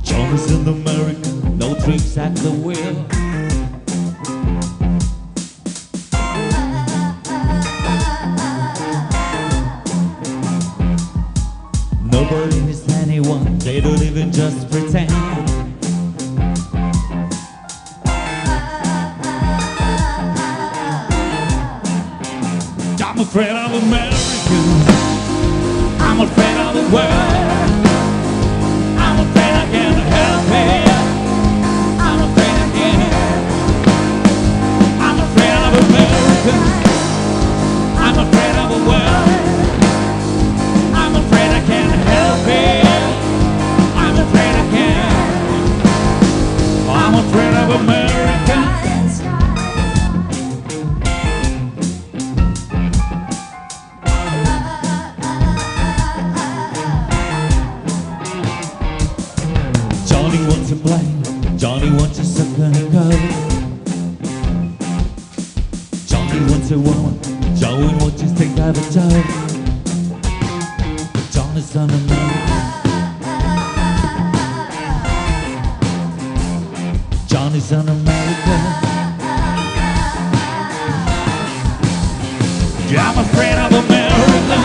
Johnny's an American, no tricks at the wheel. Nobody is anyone, they don't even just pretend. I'm afraid of Americans, I'm afraid of the world. I'm afraid I can't help it, I'm afraid I can't. I'm afraid of Americans, I'm afraid of the world. I'm afraid I can't help it, I'm afraid I can't. I'm afraid of Americans. Johnny wants to play, Johnny wants to suck and go. Johnny wants a woman, Joey wants to take out a toe. But Johnny's an American. Johnny's an American. Yeah, I'm afraid of America,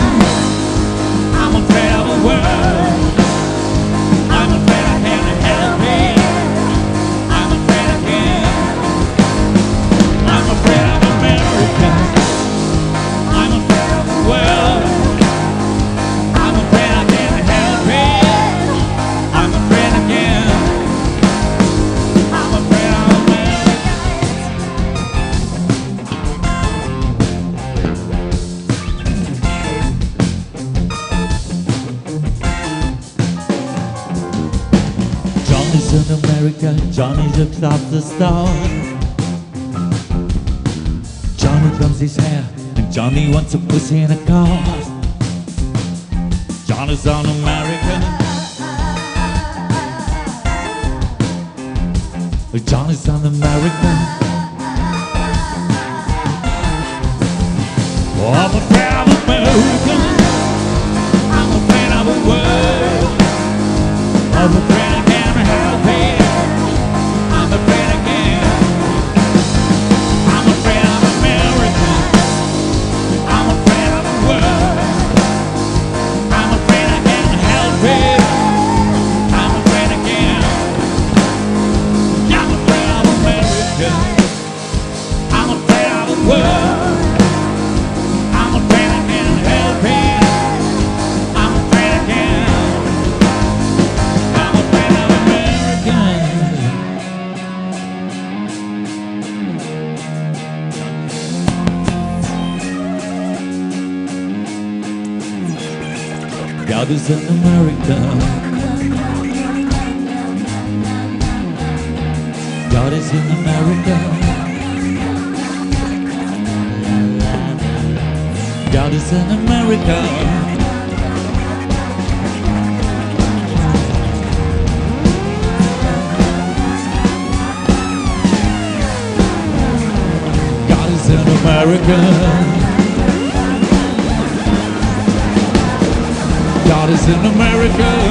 I'm afraid of the world. I'm afraid I can't help it, I'm afraid I can't. I'm afraid of America, I'm afraid of the world. I'm afraid I can't help it, I'm afraid I can't. I'm afraid of America. Johnny's in America, Johnny looks up the stars. Johnny combs his hair, and Johnny wants a pussy in a car. Johnny's an American. Johnny's an American. Oh, I'm afraid of America, I'm afraid of the world. I'm afraid I can't help it, I'm afraid I can't. I'm afraid of America, I'm afraid of the world. I'm afraid I can't help it, I'm afraid I can't. I'm afraid of America, I'm afraid of the world. I'm afraid I can't help it, I'm afraid I can't. I'm afraid of America. God is an American. God is in America. God is in America. God is in America. God is in America.